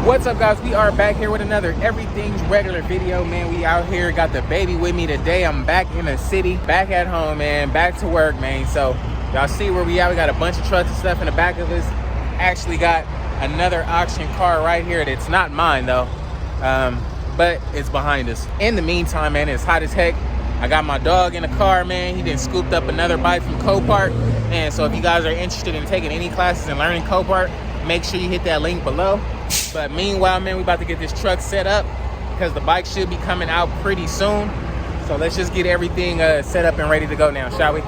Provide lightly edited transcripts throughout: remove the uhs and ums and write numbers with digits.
What's up, guys? We are back here with another Everything's Regular video, man. We out here, got the baby with me today. I'm back in the city, back at home, man, back to work, man. So y'all see where we at. We got a bunch of trucks and stuff in the back of us. Actually got another auction car right here that's not mine though, but it's behind us. In the meantime, man, it's hot as heck. I got my dog in the car, man. He done scooped up another bike from Copart. And so if you guys are interested in taking any classes and learning Copart, make sure you hit that link below. But meanwhile, man, we about to get this truck set up because the bike should be coming out pretty soon. So let's just get everything set up and ready to go now, shall we?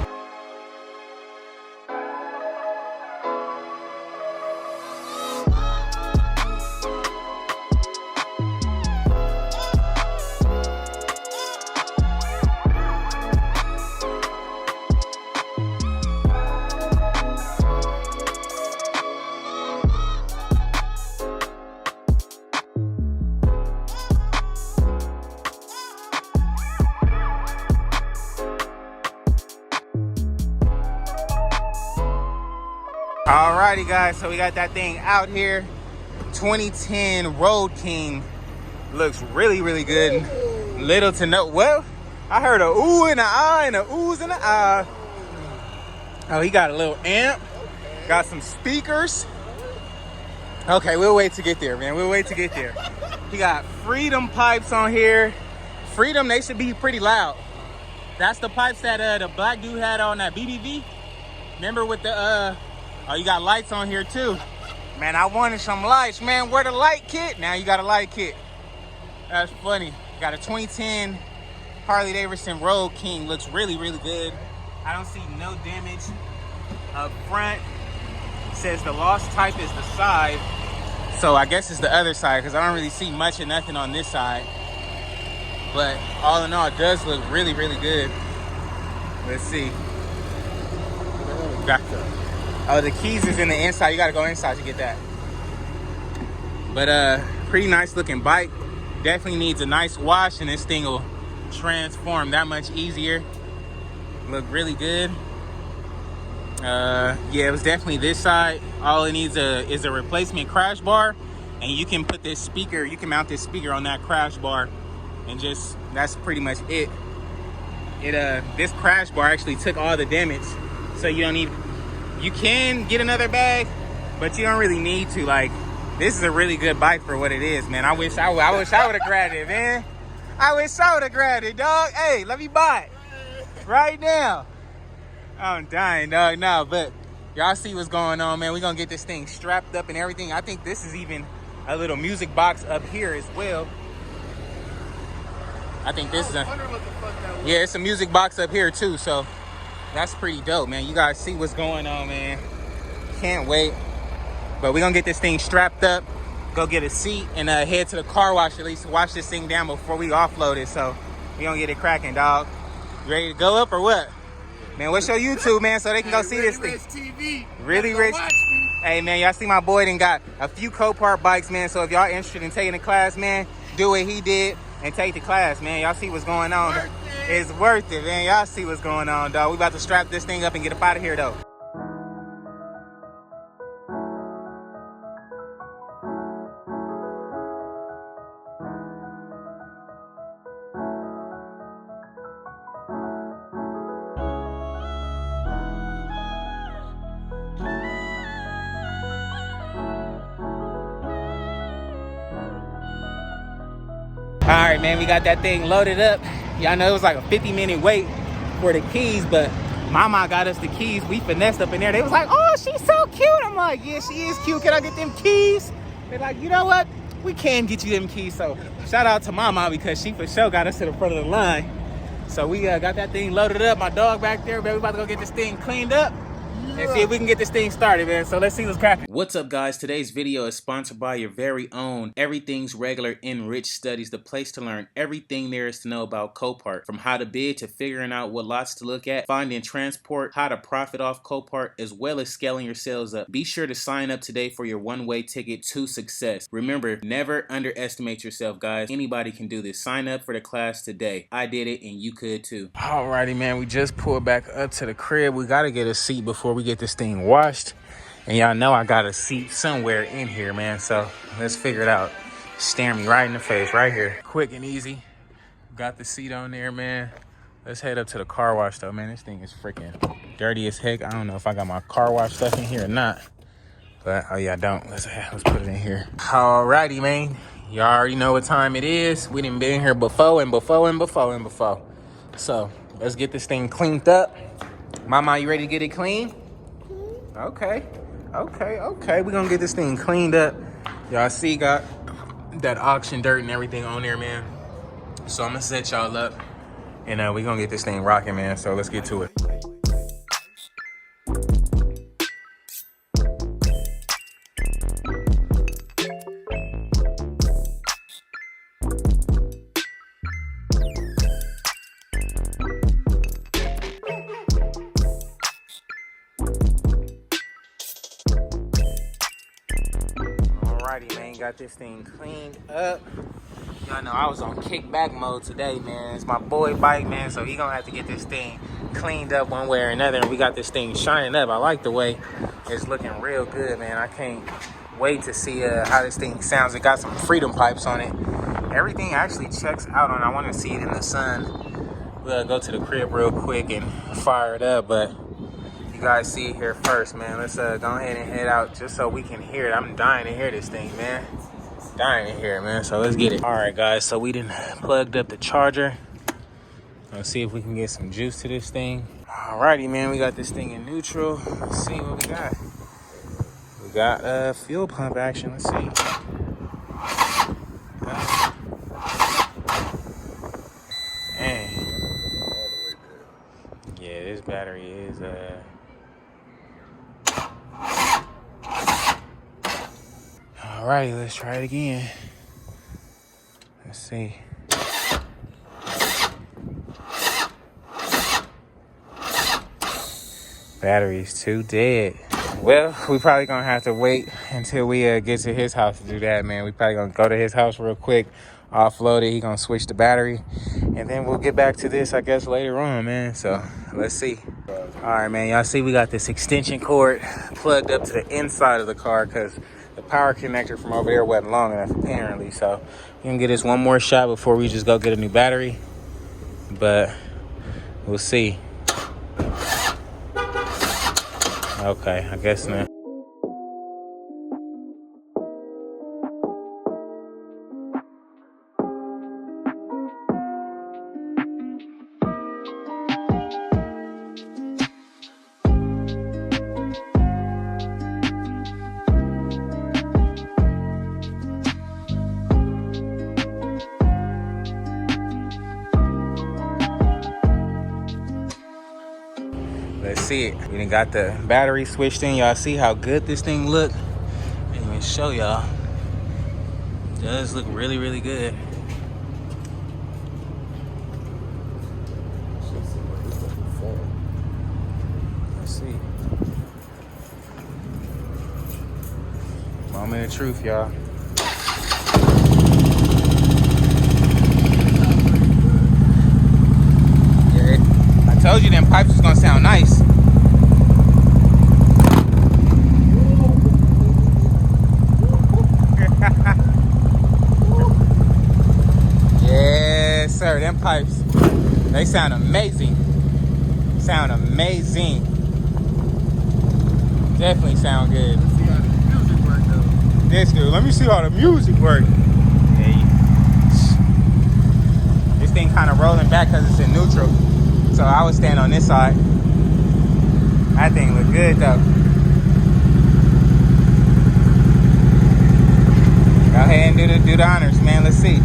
Alrighty, guys, so we got that thing out here. 2010 Road King. Looks really, really good. Little to no, well, I heard a ooh and a ah and a oohs and a ah. Oh, he got a little amp. Got some speakers. Okay, we'll wait to get there, man. We'll wait to get there. He got Freedom pipes on here. Freedom, they should be pretty loud. That's the pipes that the black dude had on that BBV. Remember with the oh, you got lights on here too. Man, I wanted some lights, man. Where the light kit? Now you got a light kit. That's funny. Got a 2010 Harley Davidson Road King. Looks really, really good. I don't see no damage up front. Says the lost type is the side. So I guess it's the other side because I don't really see much of nothing on this side. But all in all, it does look really, really good. Let's see. Got oh, the keys is in the inside. You gotta go inside to get that. But pretty nice looking bike. Definitely needs a nice wash and this thing will transform that much easier. Look really good. Yeah, it was definitely this side. All it needs is a replacement crash bar, and you can put this speaker, you can mount this speaker on that crash bar, and just, that's pretty much it. This crash bar actually took all the damage, so you don't need, you can get another bag, but you don't really need to. Like, this is a really good bike for what it is, man. I wish I would have grabbed it, man. I wish I would have grabbed it, dog. Hey, let me buy it right now. I'm dying, dog. No, but y'all see what's going on, man. We're gonna get this thing strapped up and everything. I think this is even a little music box up here as well. I think this is yeah, it's a music box up here too, so that's pretty dope, man. You guys see what's going on, man. Can't wait. But we're gonna get this thing strapped up, go get a seat, and head to the car wash, at least wash this thing down before we offload it. So we gonna get it cracking, dog. You ready to go up or what? Man, what's your YouTube, man, so they can go see this thing? TV. Really Rich. Hey, man, y'all see my boy done got a few Copart bikes, man. So if y'all interested in taking the class, man, do what he did and take the class, man. Y'all see what's going on. It's worth it, man. Y'all see what's going on, dog. We about to strap this thing up and get up out of here, though. All right, man, we got that thing loaded up. Y'all know it was like a 50-minute wait for the keys, but Mama got us the keys. We finessed up in there. They was like, oh, she's so cute. I'm like, yeah, she is cute. Can I get them keys? They're like, you know what? We can get you them keys. So shout out to Mama because she for sure got us to the front of the line. So we got that thing loaded up. My dog back there, man. We about to go get this thing cleaned up and see if we can get this thing started, man. So let's see what's cracking. What's up, guys? Today's video is sponsored by your very own Everything's Regular Enriched Studies, the place to learn everything there is to know about Copart, from how to bid to figuring out what lots to look at, finding transport, how to profit off Copart, as well as scaling your sales up. Be sure to sign up today for your one-way ticket to success. Remember, never underestimate yourself, guys. Anybody can do this. Sign up for the class today. I did it and you could too. Alrighty, man. We just pulled back up to the crib. We gotta get a seat before we get this thing washed. And y'all know I got a seat somewhere in here, man. So let's figure it out. Staring me right in the face, right here. Quick and easy. Got the seat on there, man. Let's head up to the car wash, though, man. This thing is freaking dirty as heck. I don't know if I got my car wash stuff in here or not. But, oh, yeah, I don't. Let's put it in here. Alrighty, man. Y'all already know what time it is. We done been here before and before and before and before. So, let's get this thing cleaned up. Mama, you ready to get it clean? Okay. We're going to get this thing cleaned up. Y'all see, got that auction dirt and everything on there, man. So, I'm going to set y'all up. And we're going to get this thing rocking, man. So, let's get to it. Alrighty, man, got this thing cleaned up. Y'all know I was on kickback mode today, man. It's my boy bike, man, so he gonna have to get this thing cleaned up one way or another. And we got this thing shining up. I like the way it's looking real good, man. I can't wait to see how this thing sounds. It got some freedom pipes on it. Everything actually checks out on. I want to see it in the sun. We'll go to the crib real quick and fire it up, but you guys see it here first, man. Let's go ahead and head out just so we can hear it. I'm dying to hear this thing, man. Dying to hear it, man. So let's get it. All right, guys. So we done plugged up the charger. Let's see if we can get some juice to this thing. Alrighty, man. We got this thing in neutral. Let's see what we got. We got fuel pump action. Let's see. Dang. Yeah, this battery is Alrighty, let's try it again. Let's see. Battery's too dead. Well, we probably gonna have to wait until we get to his house to do that, man. We probably gonna go to his house real quick, offload it. He gonna switch the battery, and then we'll get back to this, I guess, later on, man. So let's see. All right, man. Y'all see we got this extension cord plugged up to the inside of the car because the power connector from over there wasn't long enough, apparently. So we can get this one more shot before we just go get a new battery. But we'll see. Okay, I guess not. Let's see it. We done got the battery switched in. Y'all see how good this thing look? I didn't even show y'all. It does look really, really good. Let's see. Moment of truth, y'all. I told you them pipes was gonna sound nice. Yes, sir. Them pipes, they sound amazing. Sound amazing. Definitely sound good. Let's see how the music work, though. This dude, let me see how the music works. Hey. This thing kind of rolling back because it's in neutral. So I would stand on this side. That thing look good though. Go ahead and do the honors, man. Let's see.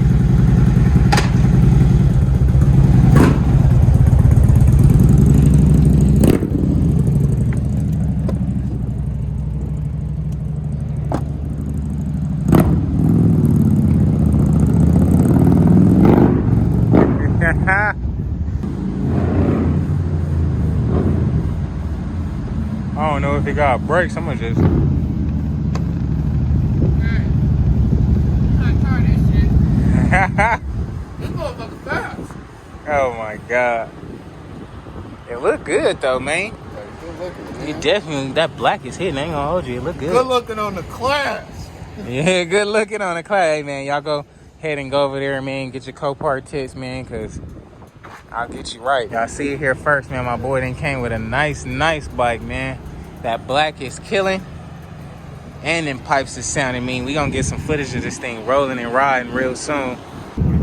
I don't know if it got brakes. I'm gonna just. This motherfucker fast. Oh my god. It look good though, man. looking, man. It definitely, that black is hitting. I ain't gonna hold you. It look good. Good looking on the class. Yeah, good looking on the clay, hey, man. Y'all go ahead and go over there, man. Get your Copart tips, man, because I'll get you right. Y'all see it here first, man. My boy then came with a nice bike, man. That black is killing. And them pipes is sounding mean. We gonna get some footage of this thing rolling and riding real soon.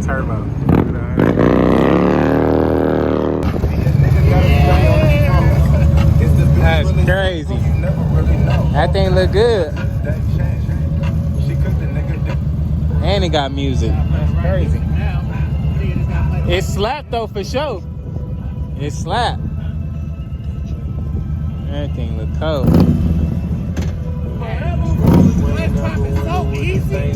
Turbo. That's crazy. That thing look good. And it got music. That's crazy. It slapped though for sure. It slapped. Everything look cold. So easy.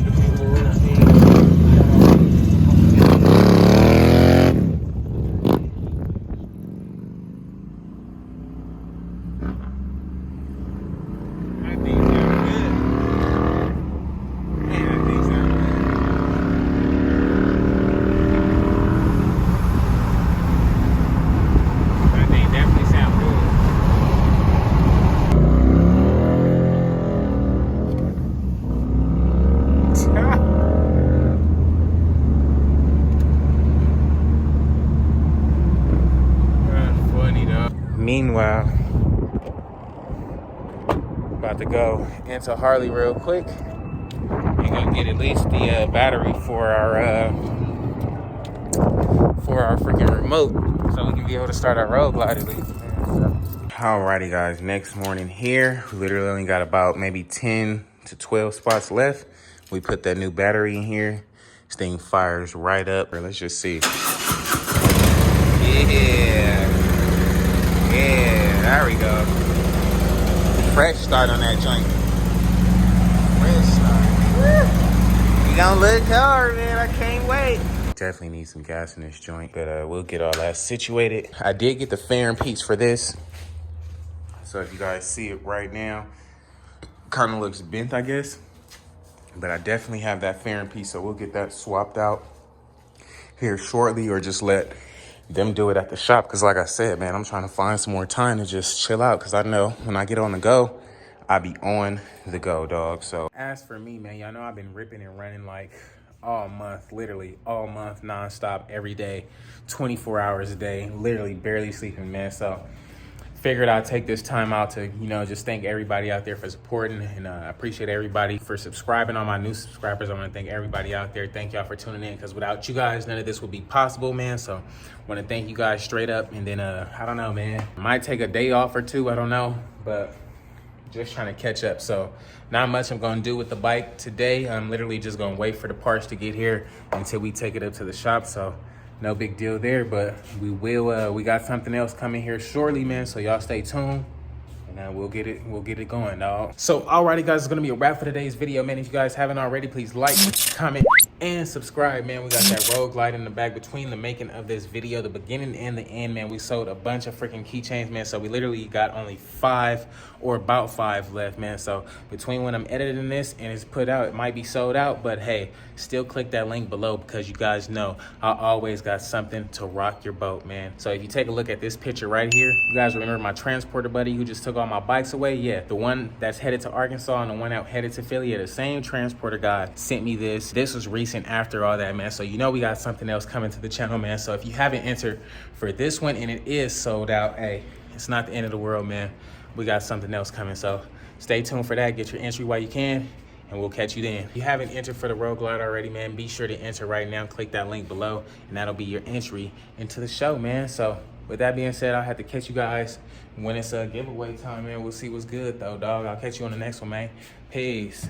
Meanwhile, about to go into Harley real quick and go get at least the battery for our freaking remote, so we can be able to start our road glide at least. Alrighty, guys. Next morning here, we literally only got about maybe 10 to 12 spots left. We put that new battery in here. This thing fires right up. Let's just see. Yeah, there we go. Fresh start on that joint. Fresh start. You gonna look hard, man. I can't wait. Definitely need some gas in this joint, but we'll get all that situated. I did get the fairing piece for this. So if you guys see it right now, kind of looks bent, I guess. But I definitely have that fairing piece, so we'll get that swapped out here shortly, or just let them do it at the shop. Because like I said, man, I'm trying to find some more time to just chill out, because I know when I get on the go, I be on the go, dog. So as for me, man, y'all know I've been ripping and running like all month, literally all month, nonstop, every day, 24 hours a day, literally barely sleeping, man. So figured I'd take this time out to, you know, just thank everybody out there for supporting, and I appreciate everybody for subscribing. All my new subscribers, I want to thank everybody out there. Thank y'all for tuning in, because without you guys, none of this would be possible, man. So I want to thank you guys straight up. And then, I don't know, man, might take a day off or two, I don't know, but just trying to catch up. So not much I'm going to do with the bike today. I'm literally just going to wait for the parts to get here until we take it up to the shop. So no big deal there, but we will, we got something else coming here shortly, man. So y'all stay tuned, and we'll get it going, dog. So alrighty, guys, it's gonna be a wrap for today's video, man. If you guys haven't already, please like, comment, and subscribe, man. We got that road glide in the back. Between the making of this video, the beginning and the end, man, we sold a bunch of freaking keychains, man. So we literally got only 5 or about 5 left, man. So between when I'm editing this and it's put out, it might be sold out, but hey, still click that link below, because you guys know I always got something to rock your boat, man. So if you take a look at this picture right here, you guys remember my transporter buddy who just took all my bikes away? Yeah, the one that's headed to Arkansas and the one out headed to Philly. Yeah, the same transporter guy sent me this. This was recent after all that, man. So you know we got something else coming to the channel, man. So if you haven't entered for this one and it is sold out, hey, it's not the end of the world, man. We got something else coming, so stay tuned for that. Get your entry while you can, and we'll catch you then. If you haven't entered for the road glide already, man, be sure to enter right now. Click that link below, and that'll be your entry into the show, man. So with that being said, I'll have to catch you guys when it's giveaway time, man. We'll see what's good, though, dog. I'll catch you on the next one, man. Peace.